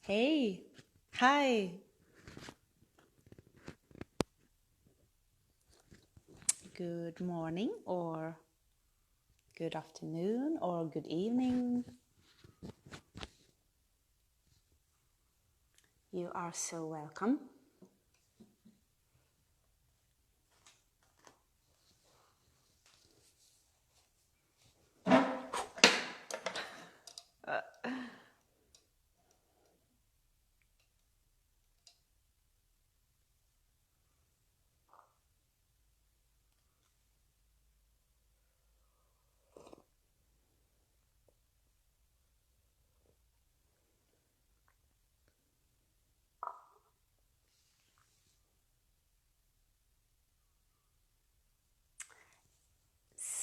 Hey, hi, good morning, or good afternoon, or good evening. You are so welcome.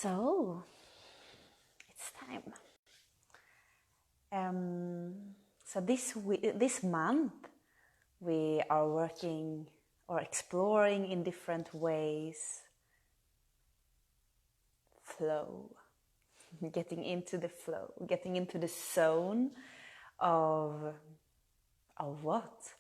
So, it's time. So this month we are working or exploring in different ways flow, getting into the flow, getting into the zone of what?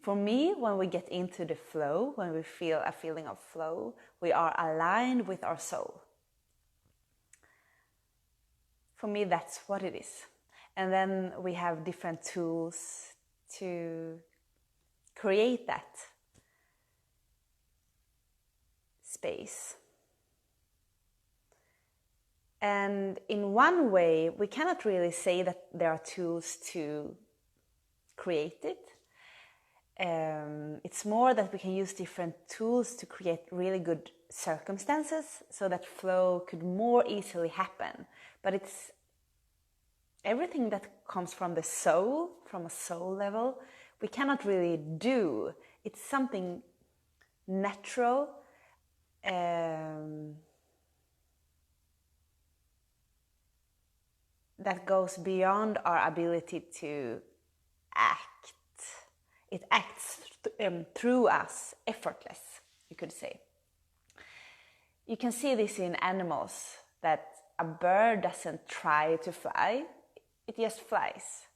For me, when we get into the flow, when we feel a feeling of flow, we are aligned with our soul. For me, that's what it is. And then we have different tools to create that space. And in one way, we cannot really say that there are tools to create it. It's more that we can use different tools to create really good circumstances so that flow could more easily happen. But it's everything that comes from the soul, from a soul level, we cannot really do. It's something natural, that goes beyond our ability to act. It acts through us, effortless, you could say. You can see this in animals, that a bird doesn't try to fly, it just flies.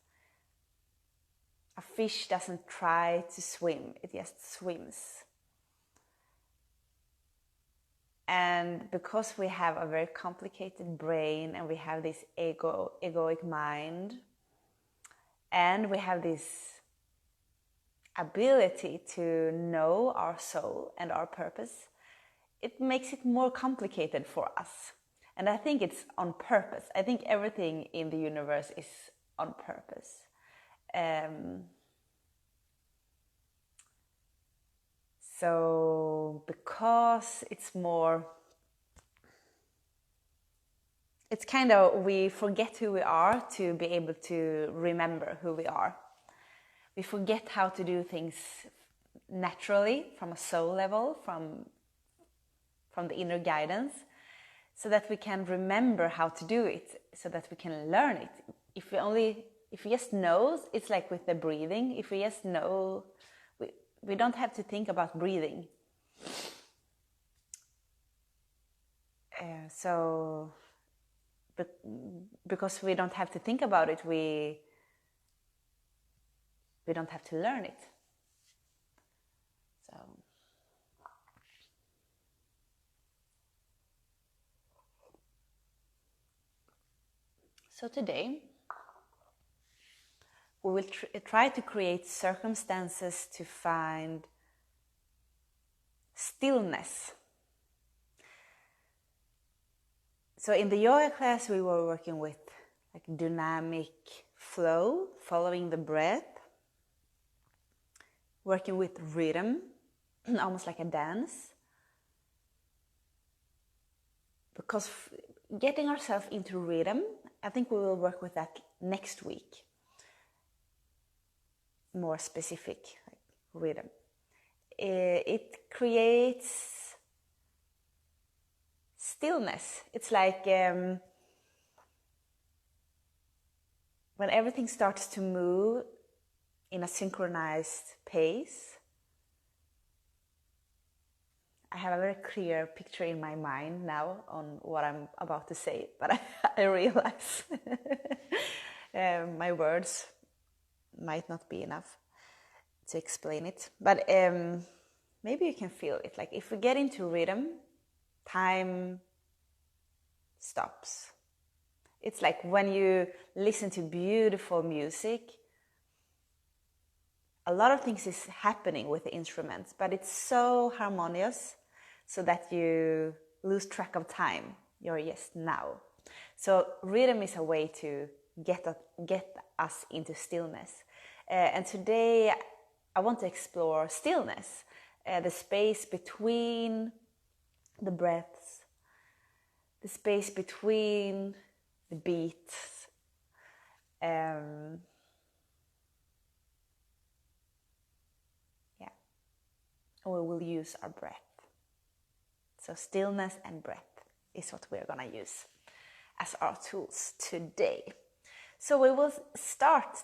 A fish doesn't try to swim, it just swims. And because we have a very complicated brain and we have this egoic mind, and we have this ability to know our soul and our purpose, it makes it more complicated for us. And I think it's on purpose. I think everything in the universe is on purpose. So because it's more, it's kind of, we forget who we are to be able to remember who we are. We forget how to do things naturally from a soul level, from the inner guidance, so that we can remember how to do it, so that we can learn it. If we just know, it's like with the breathing. If we just know, we don't have to think about breathing. But because we don't have to think about it, we don't have to learn it. So today we will try to create circumstances to find stillness. So in the yoga class we were working with like dynamic flow, following the breath, working with rhythm, almost like a dance. Because getting ourselves into rhythm, I think we will work with that next week. More specific, like rhythm. It creates stillness. It's like when everything starts to move in a synchronized pace, I have a very clear picture in my mind now on what I'm about to say, but I realize my words might not be enough to explain it. But maybe you can feel it. Like if we get into rhythm, time stops. It's like when you listen to beautiful music, a lot of things is happening with the instruments, but it's so harmonious so that you lose track of time. You're just now. So rhythm is a way to get us into stillness. And today I want to explore stillness, the space between the breaths, the space between the beats. We will use our breath. So stillness and breath is what we're gonna use as our tools today. So we will start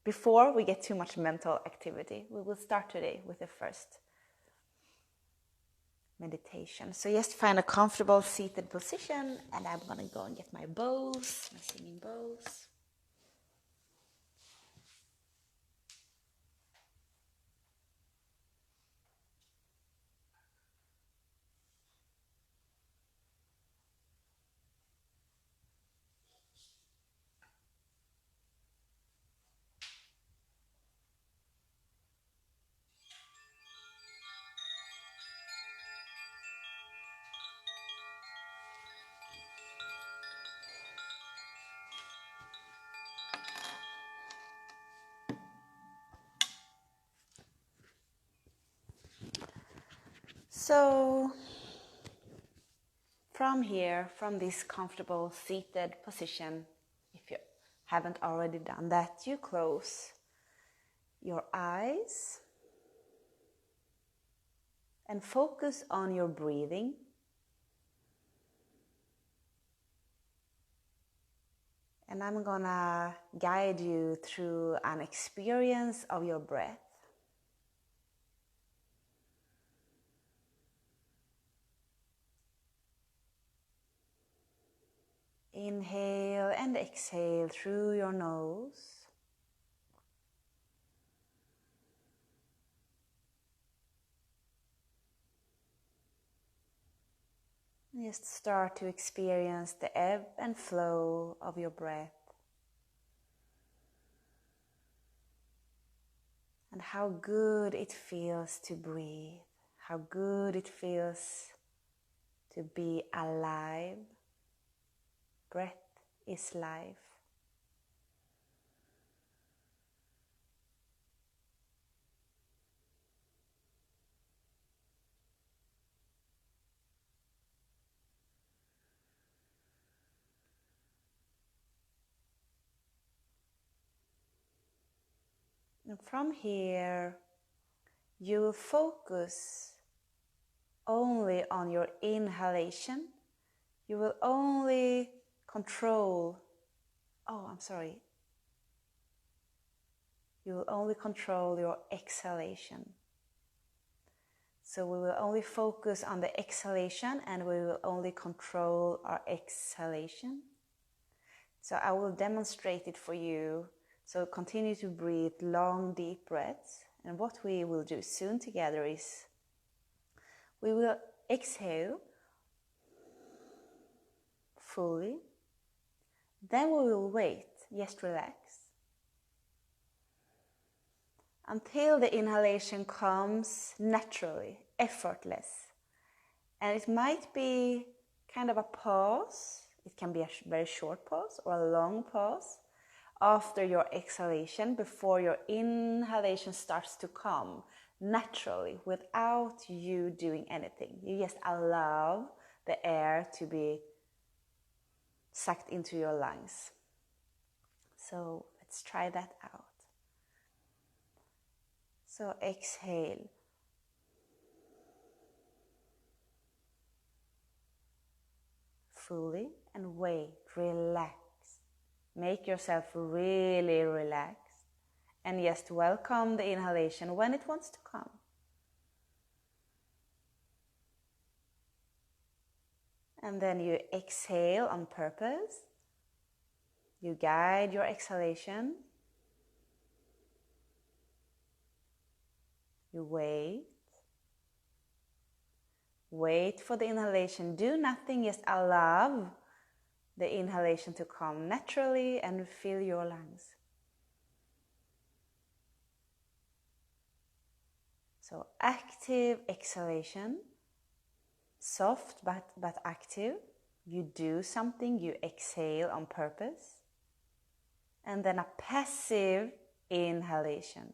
before we get too much mental activity, we will start today with the first meditation. So just find a comfortable seated position, and I'm gonna go and get my bowls, my singing bowls. So from here, from this comfortable seated position, if you haven't already done that, you close your eyes and focus on your breathing. And I'm gonna guide you through an experience of your breath. Inhale and exhale through your nose. Just start to experience the ebb and flow of your breath. And how good it feels to breathe. How good it feels to be alive. Breath is life. And from here, you will focus only on your inhalation. You will only control, You will only control your exhalation. So we will only focus on the exhalation, and we will only control our exhalation. So I will demonstrate it for you. So continue to breathe long, deep breaths. And what we will do soon together is we will exhale fully. Then we will wait, just relax, until the inhalation comes naturally, effortless. And it might be kind of a pause. It can be a very short pause or a long pause after your exhalation, before your inhalation starts to come naturally without you doing anything. You just allow the air to be sucked into your lungs. So let's try that out. So exhale. Fully, and wait, relax. Make yourself really relaxed, and just welcome the inhalation when it wants to come. And then you exhale on purpose. You guide your exhalation. You wait. Wait for the inhalation. Do nothing, just allow the inhalation to come naturally and fill your lungs. So active exhalation, soft but active. You do something, you exhale on purpose. And then a passive inhalation.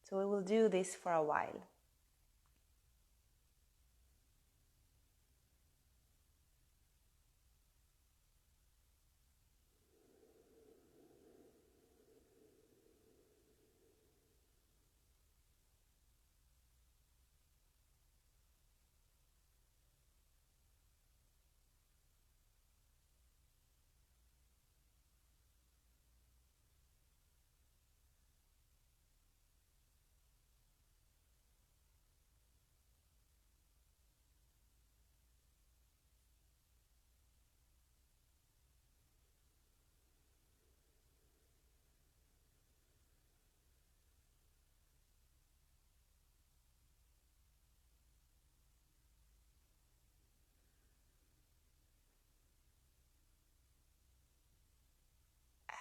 So we will do this for a while.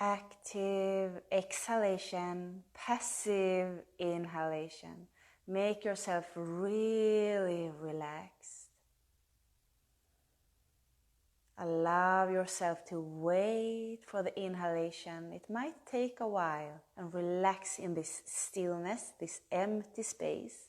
Active exhalation, passive inhalation. Make yourself really relaxed. Allow yourself to wait for the inhalation. It might take a while, and relax in this stillness, this empty space.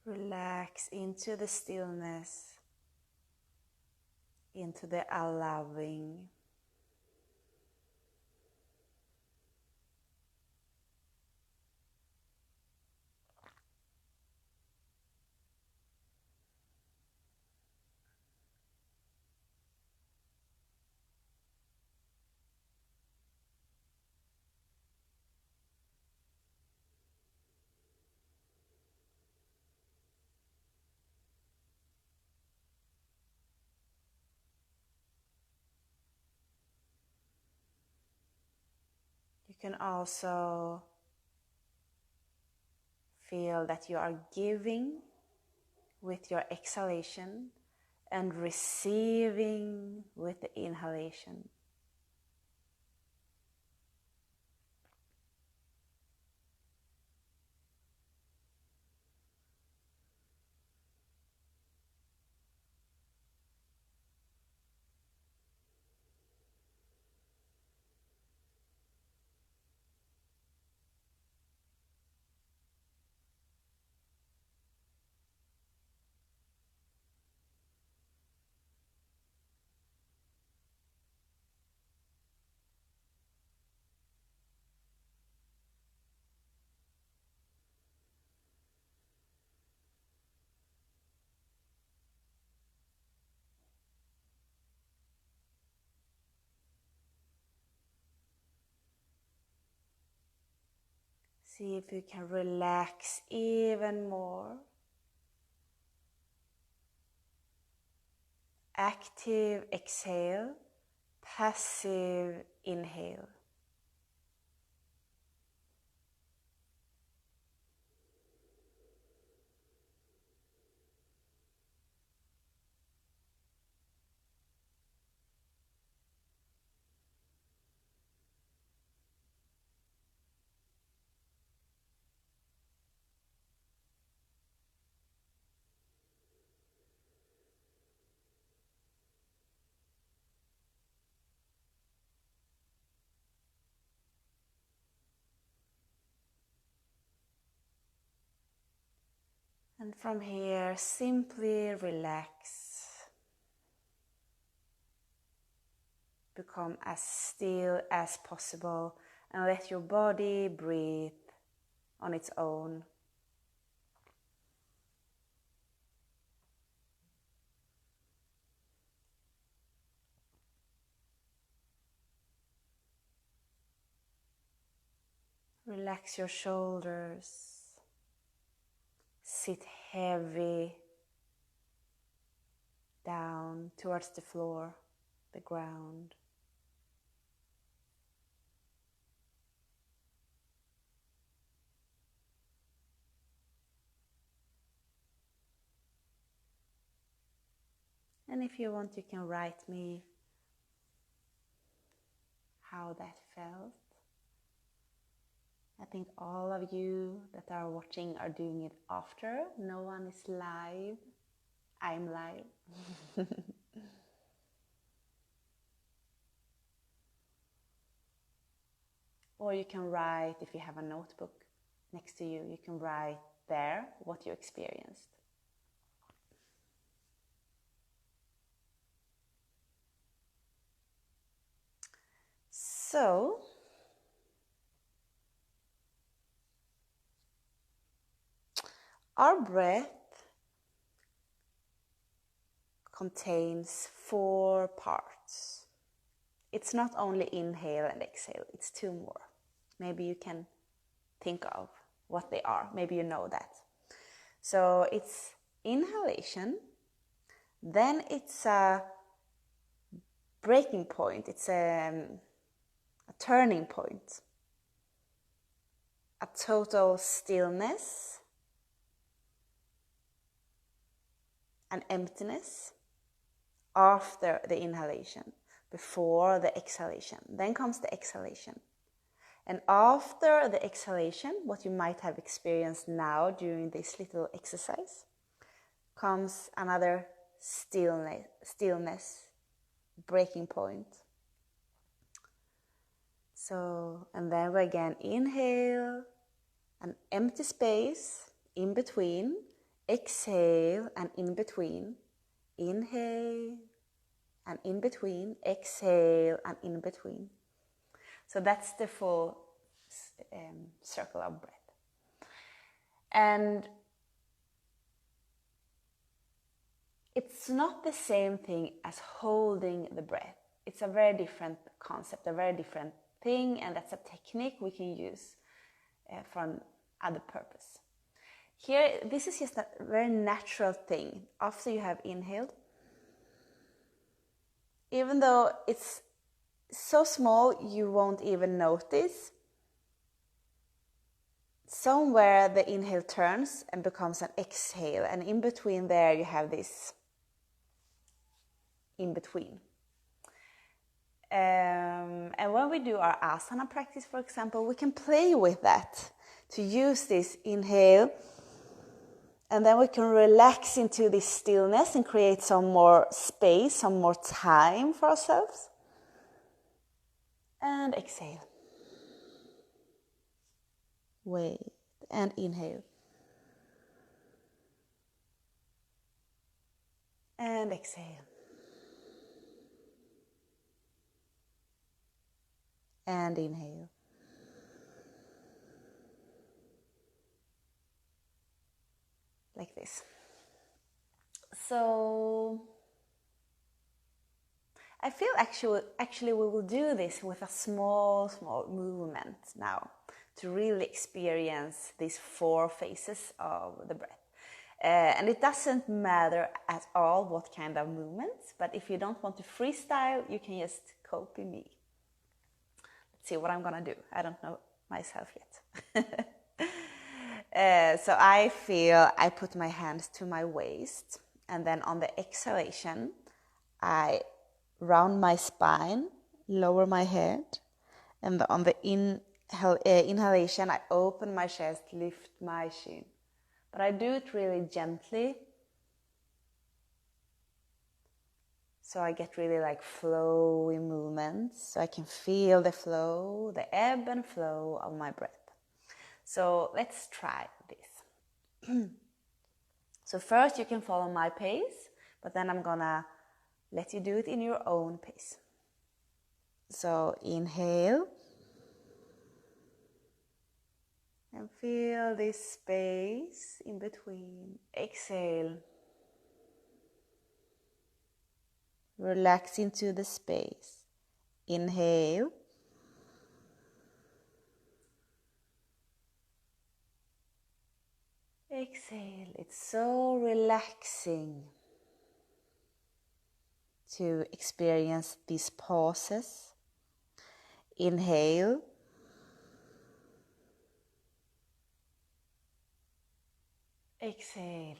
Relax into the stillness, into the allowing. You can also feel that you are giving with your exhalation. and receiving with the inhalation. See if you can relax even more. Active exhale, passive inhale. And from here, simply relax. Become as still as possible and let your body breathe on its own. Relax your shoulders. Sit heavy down towards the floor, the ground. And if you want, you can write me how that felt. I think all of you that are watching are doing it after. No one is live. I'm live. Or you can write, if you have a notebook next to you, you can write there what you experienced. So, our breath contains 4 parts. It's not only inhale and exhale, it's 2 more. Maybe you can think of what they are. Maybe you know that. So it's inhalation, then it's a breaking point, it's a turning point, a total stillness, an emptiness after the inhalation, before the exhalation. Then comes the exhalation. And after the exhalation, what you might have experienced now during this little exercise, comes another stillness, breaking point. So, and then we again inhale, an empty space in between, exhale and in between, inhale and in between, exhale and in between. So that's the full circle of breath. And it's not the same thing as holding the breath. It's a very different concept, a very different thing, and that's a technique we can use for other purpose. Here, this is just a very natural thing. After you have inhaled, even though it's so small you won't even notice, somewhere the inhale turns and becomes an exhale, and in between there you have this in between. And when we do our asana practice, for example, we can play with that to use this inhale, and then we can relax into this stillness and create some more space, some more time for ourselves. And exhale. Wait, and inhale. And exhale. And inhale. Like this. So I feel actually we will do this with a small movement now to really experience these 4 phases of the breath. And it doesn't matter at all what kind of movements, but if you don't want to freestyle, you can just copy me. Let's see what I'm gonna do. I don't know myself yet. So I feel I put my hands to my waist, and then on the exhalation, I round my spine, lower my head, and on the inhalation, I open my chest, lift my chin. But I do it really gently, so I get really like flowy movements, so I can feel the flow, the ebb and flow of my breath. So let's try this. So first you can follow my pace, but then I'm gonna let you do it in your own pace. So inhale. And feel this space in between. Exhale. Relax into the space. Inhale. Exhale. It's so relaxing to experience these pauses. Inhale. Exhale.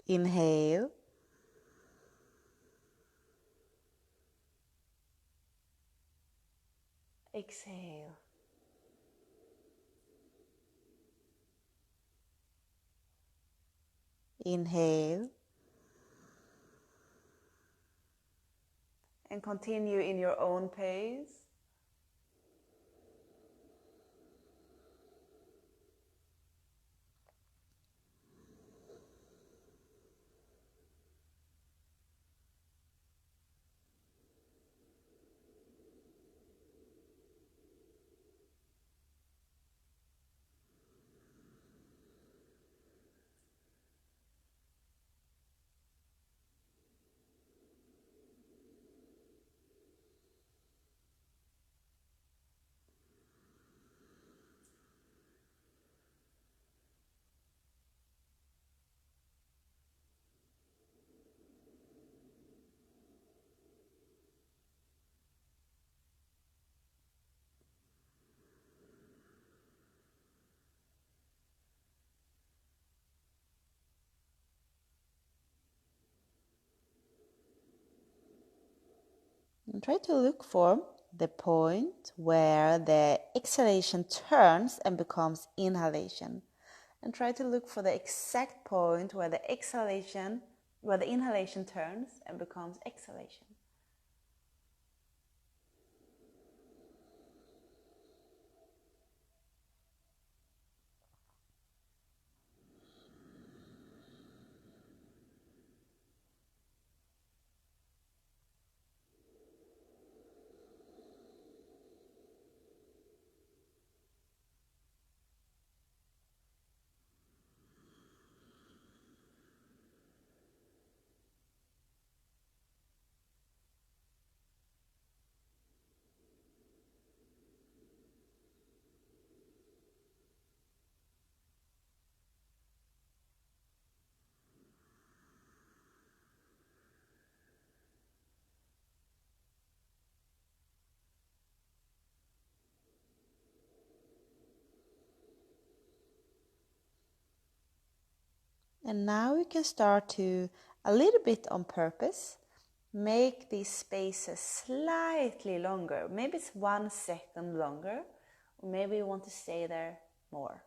Inhale. Exhale. Inhale. And continue in your own pace. And try to look for the point where the exhalation turns and becomes inhalation. And try to look for the exact point where the inhalation turns and becomes exhalation. And now you can start to, a little bit on purpose, make these spaces slightly longer. Maybe it's 1 second longer, or maybe you want to stay there more.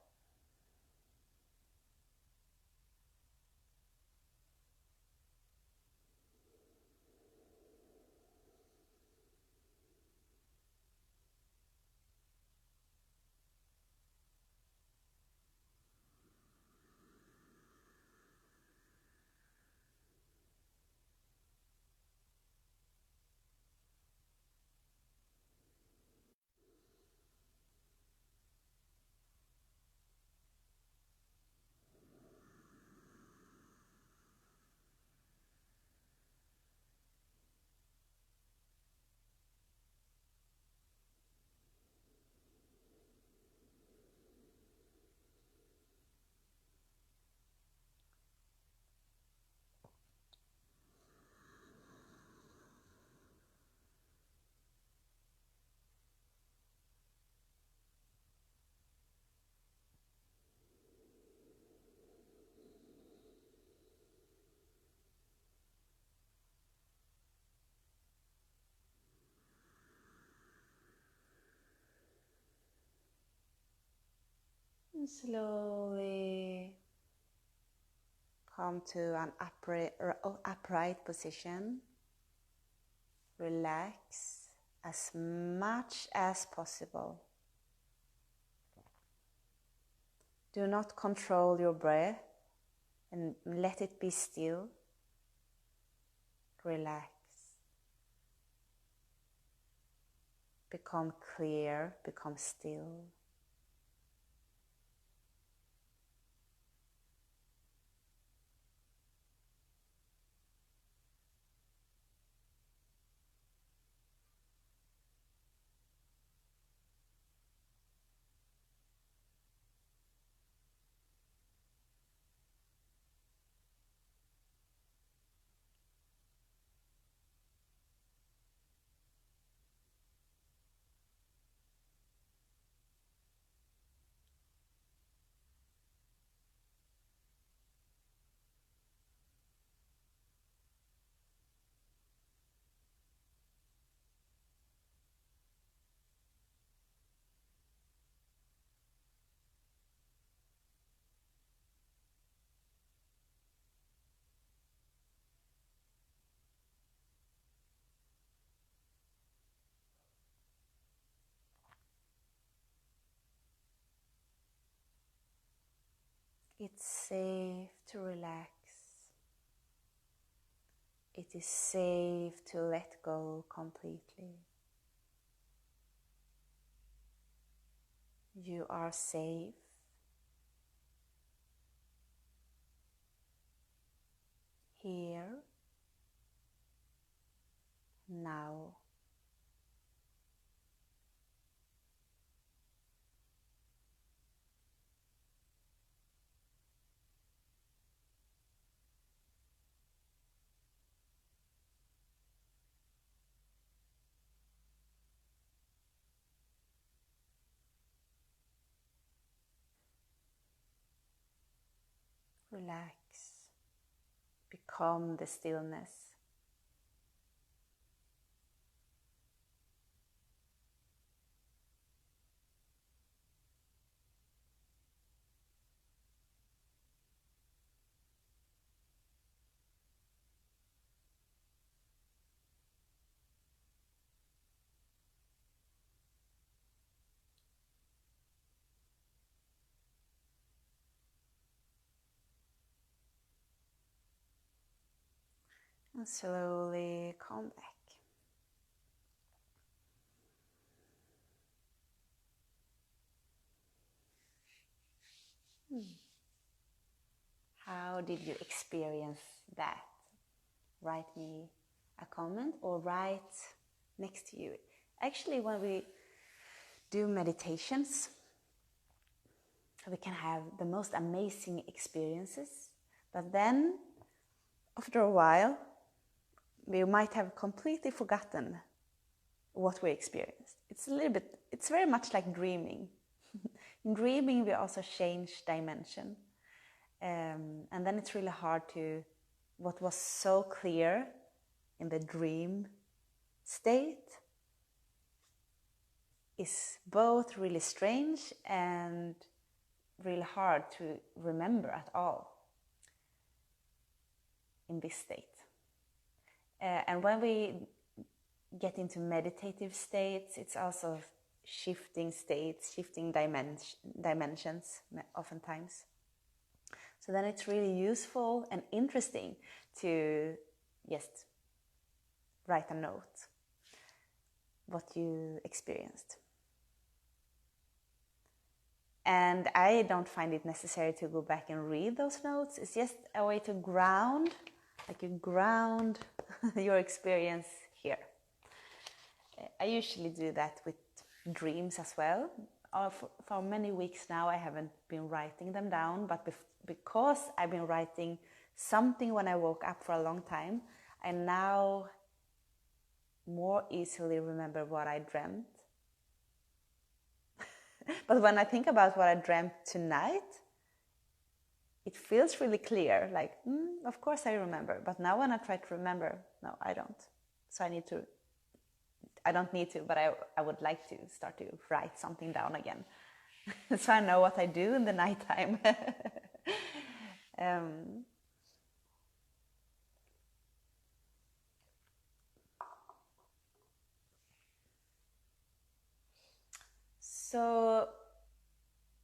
And slowly come to an upright position. Relax as much as possible. Do not control your breath and let it be still. Relax. Become clear, become still. It's safe to relax. It is safe to let go completely. You are safe. Here, now. Relax. Become the stillness. And slowly come back. How did you experience that? Write me a comment or write next to you. Actually, when we do meditations, we can have the most amazing experiences, but then after a while we might have completely forgotten what we experienced. It's very much like dreaming. In dreaming we also change dimension, and And then it's really hard to, what was so clear in the dream state is both really strange and really hard to remember at all in this state. And when we get into meditative states, it's also shifting states, shifting dimensions oftentimes. So then it's really useful and interesting to just write a note what you experienced. And I don't find it necessary to go back and read those notes. It's just a way to ground, like you ground your experience here. I usually do that with dreams as well. For many weeks now I haven't been writing them down, but because I've been writing something when I woke up for a long time, I now more easily remember what I dreamt. But when I think about what I dreamt tonight, it feels really clear, like, of course I remember. But now when I try to remember, no, I don't. So I don't need to, but I would like to start to write something down again. So I know what I do in the nighttime. So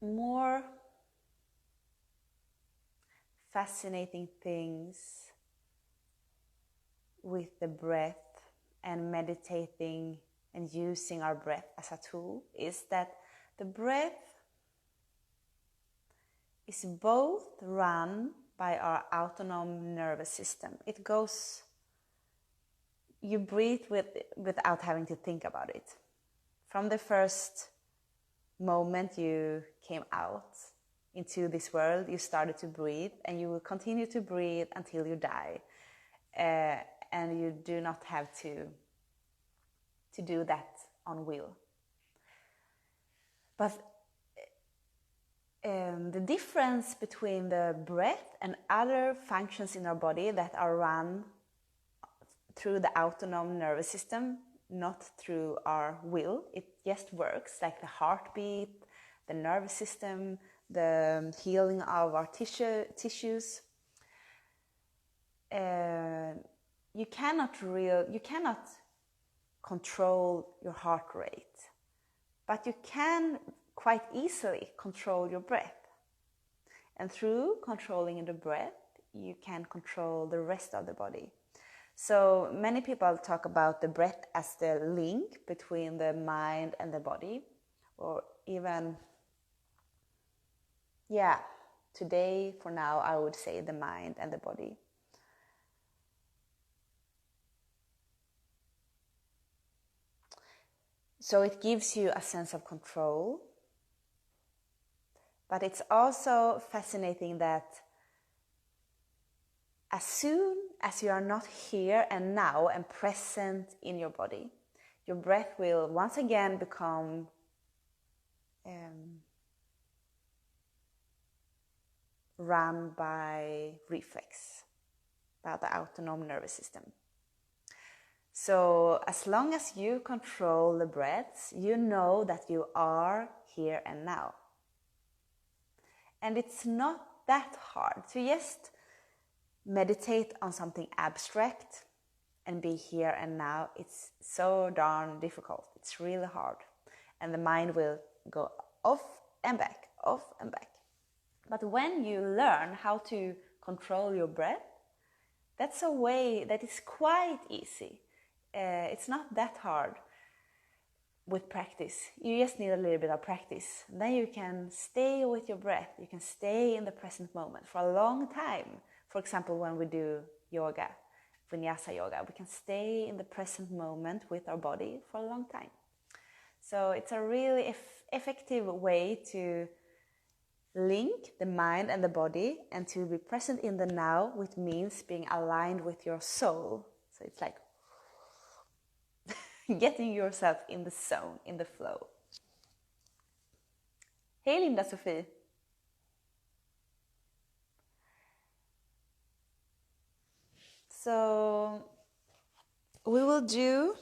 more fascinating things with the breath and meditating and using our breath as a tool is that the breath is both run by our autonomic nervous system. It goes, you breathe without having to think about it. From the first moment you came out into this world, you started to breathe, and you will continue to breathe until you die. And you do not have to do that on will. But the difference between the breath and other functions in our body that are run through the autonomic nervous system, not through our will, it just works, like the heartbeat, the nervous system, the healing of our tissues. You cannot control your heart rate, but you can quite easily control your breath. And through controlling the breath, you can control the rest of the body. So many people talk about the breath as the link between the mind and the body, or even, today, for now, I would say the mind and the body. So it gives you a sense of control, but it's also fascinating that as soon as you are not here and now and present in your body, your breath will once again become run by reflex, by the autonomic nervous system. So as long as you control the breaths, you know that you are here and now. And it's not that hard to just meditate on something abstract and be here and now. It's so darn difficult. It's really hard. And the mind will go off and back, off and back. But when you learn how to control your breath, that's a way that is quite easy. It's not that hard with practice. You just need a little bit of practice. Then you can stay with your breath. You can stay in the present moment for a long time. For example, when we do yoga, vinyasa yoga, we can stay in the present moment with our body for a long time. So it's a really effective way to link the mind and the body and to be present in the now, which means being aligned with your soul. So it's like getting yourself in the zone, in the flow. Hey Linda Sofie. So we will do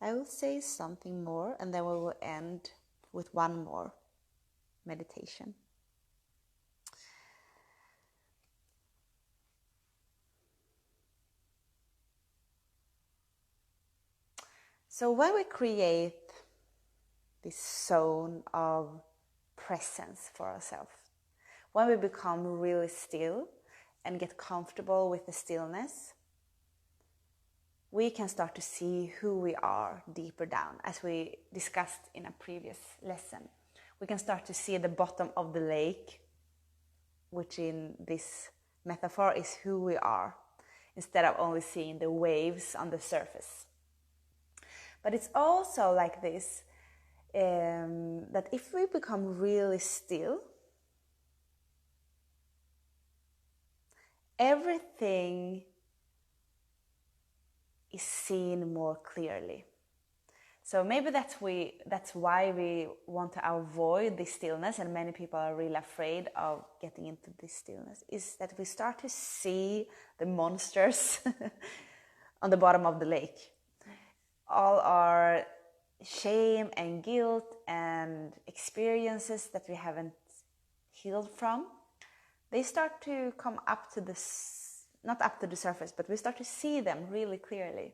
I will say something more, and then we will end with one more meditation. So when we create this zone of presence for ourselves, when we become really still and get comfortable with the stillness, we can start to see who we are deeper down, as we discussed in a previous lesson. We can start to see the bottom of the lake, which in this metaphor is who we are, instead of only seeing the waves on the surface. But it's also like this, that if we become really still, everything is seen more clearly. So maybe that's why we want to avoid this stillness, and many people are really afraid of getting into this stillness, is that we start to see the monsters on the bottom of the lake. All our shame and guilt and experiences that we haven't healed from, they start to come up to not up to the surface, but we start to see them really clearly.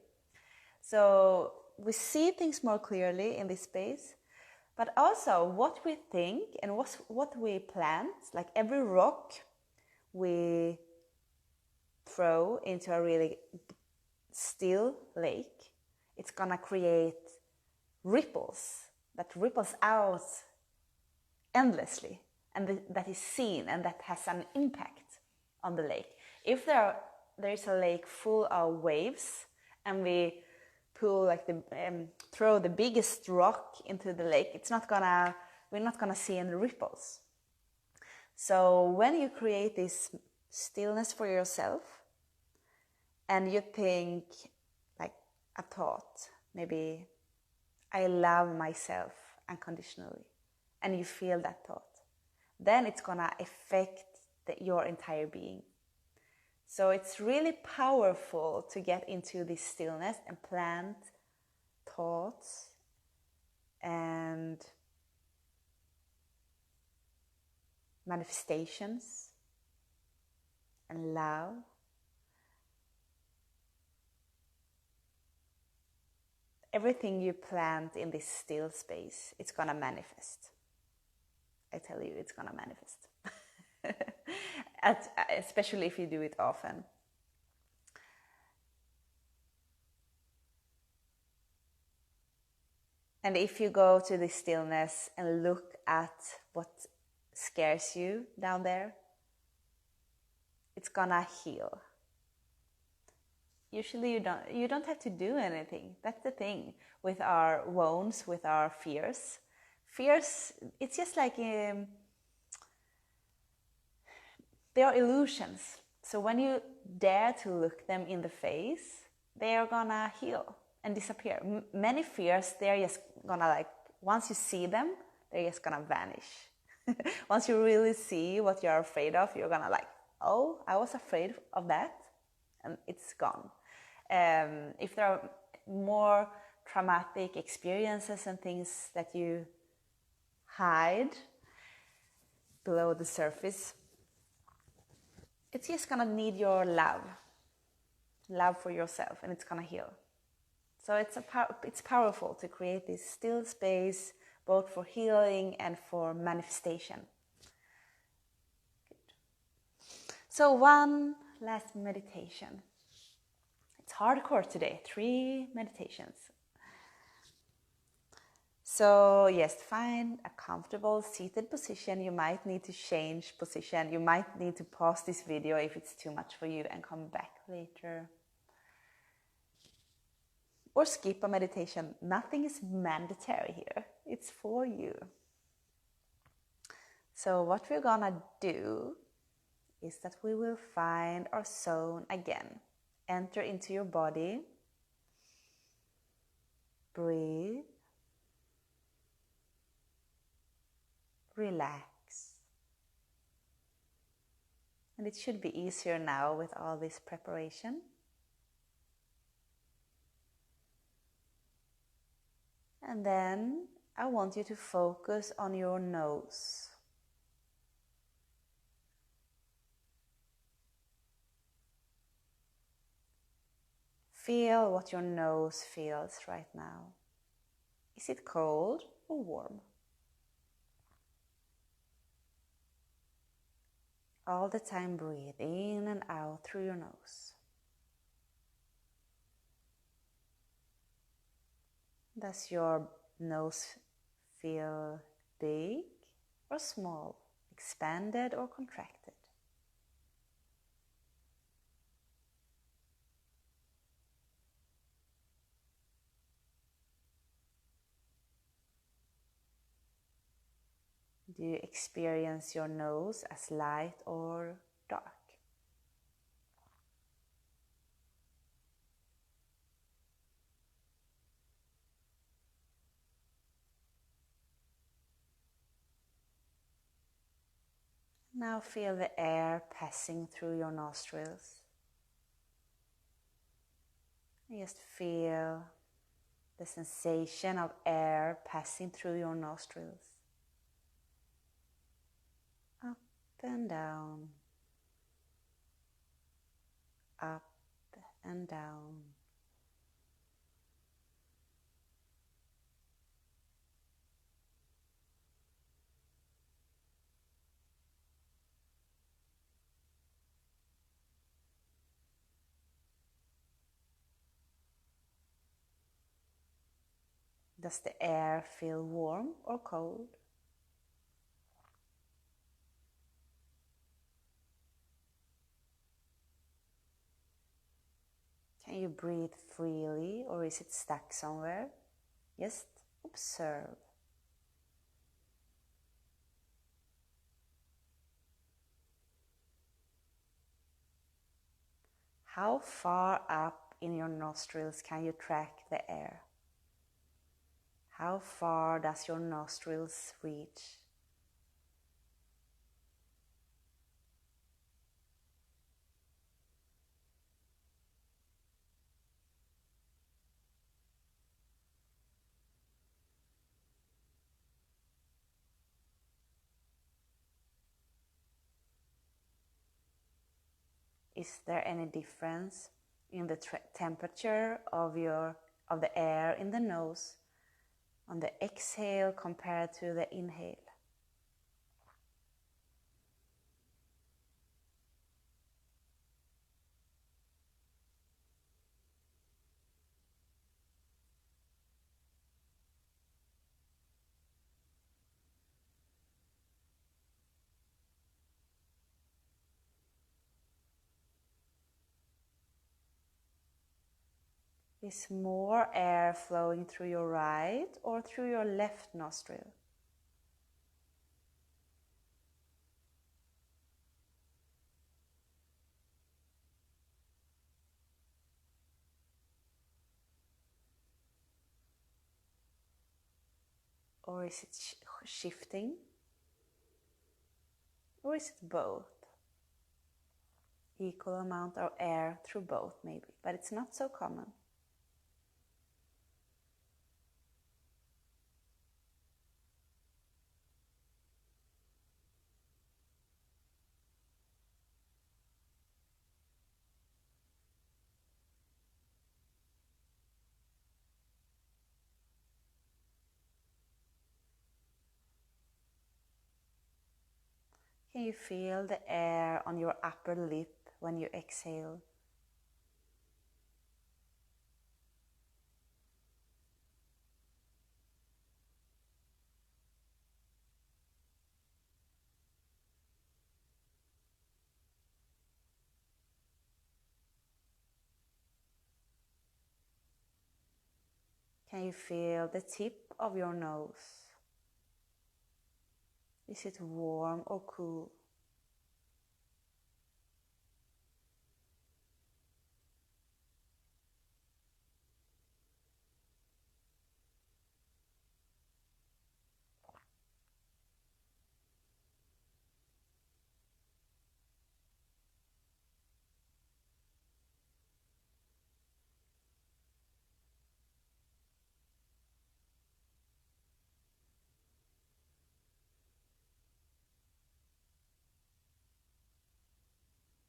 So we see things more clearly in this space, but also what we think and what we plant, like every rock we throw into a really still lake, it's gonna create ripples that ripples out endlessly, and that is seen and that has an impact on the lake. If there is a lake full of waves and we throw the biggest rock into the lake, we're not gonna see any ripples. So when you create this stillness for yourself and you think like a thought, maybe I love myself unconditionally, and you feel that thought, then it's gonna affect your entire being. So it's really powerful to get into this stillness and plant thoughts and manifestations and love. Everything you plant in this still space, it's gonna manifest. I tell you, it's gonna manifest. Especially if you do it often. And if you go to the stillness and look at what scares you down there, it's gonna heal. Usually you don't have to do anything. That's the thing with our wounds, with our fears. Fears, it's just like they are illusions. So when you dare to look them in the face, they are gonna heal and disappear. Many fears, they're just gonna once you see them, they're just gonna vanish. Once you really see what you're afraid of, you're gonna oh, I was afraid of that, and it's gone. If there are more traumatic experiences and things that you hide below the surface, it's just gonna need your love for yourself, and it's gonna heal. So it's powerful to create this still space, both for healing and for manifestation. Good. So one last meditation. It's hardcore today, 3 meditations. So yes, find a comfortable seated position. You might need to change position. You might need to pause this video if it's too much for you and come back later. Or skip a meditation. Nothing is mandatory here. It's for you. So what we're gonna do is that we will find our zone again. Enter into your body. Breathe. relax. And it should be easier now with all this preparation. And then I want you to focus on your nose. Feel what your nose feels right now. Is it cold or warm? All the time breathe in and out through your nose. Does your nose feel big or small, expanded or contracted? Do you experience your nose as light or dark? Now feel the air passing through your nostrils. And just feel the sensation of air passing through your nostrils. Up and down. Up and down. Does the air feel warm or cold? Can you breathe freely or is it stuck somewhere? Just observe. How far up in your nostrils can you track the air? How far does your nostrils reach? Is there any difference in the temperature of the air in the nose on the exhale compared to the inhale? Is more air flowing through your right or through your left nostril? Or is it shifting? Or is it both? Equal amount of air through both maybe, but it's not so common. Can you feel the air on your upper lip when you exhale? Can you feel the tip of your nose? Is it warm or cool?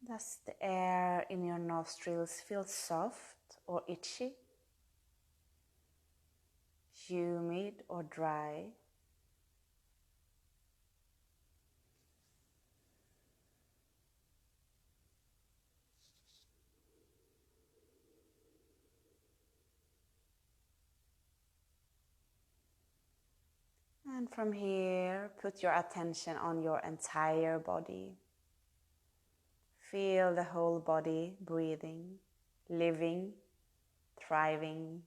Does the air in your nostrils feel soft or itchy? Humid or dry? And from here, put your attention on your entire body. Feel the whole body breathing, living, thriving.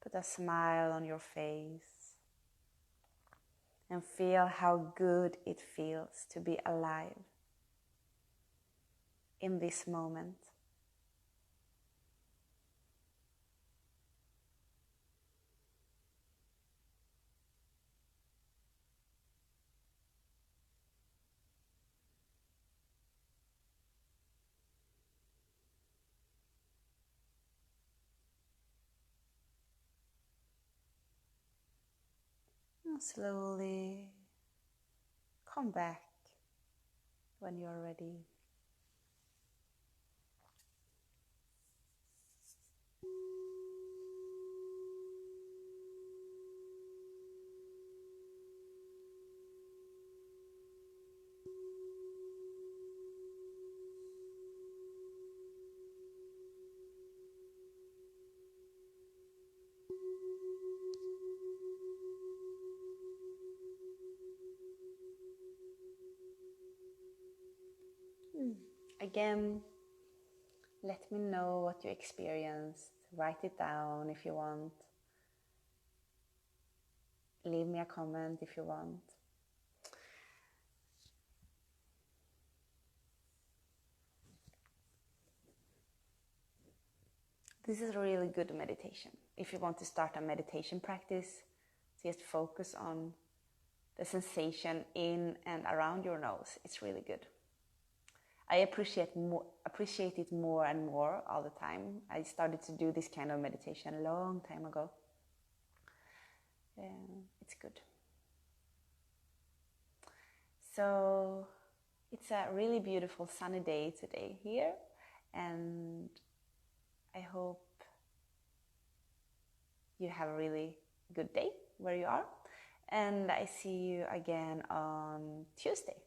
Put a smile on your face and feel how good it feels to be alive in this moment. And slowly come back when you're ready. Again, let me know what you experienced. Write it down if you want. Leave me a comment if you want. This is a really good meditation. If you want to start a meditation practice, just focus on the sensation in and around your nose. It's really good. I appreciate it more and more all the time. I started to do this kind of meditation a long time ago. It's good. So it's a really beautiful sunny day today here, and I hope you have a really good day where you are, and I see you again on Tuesday.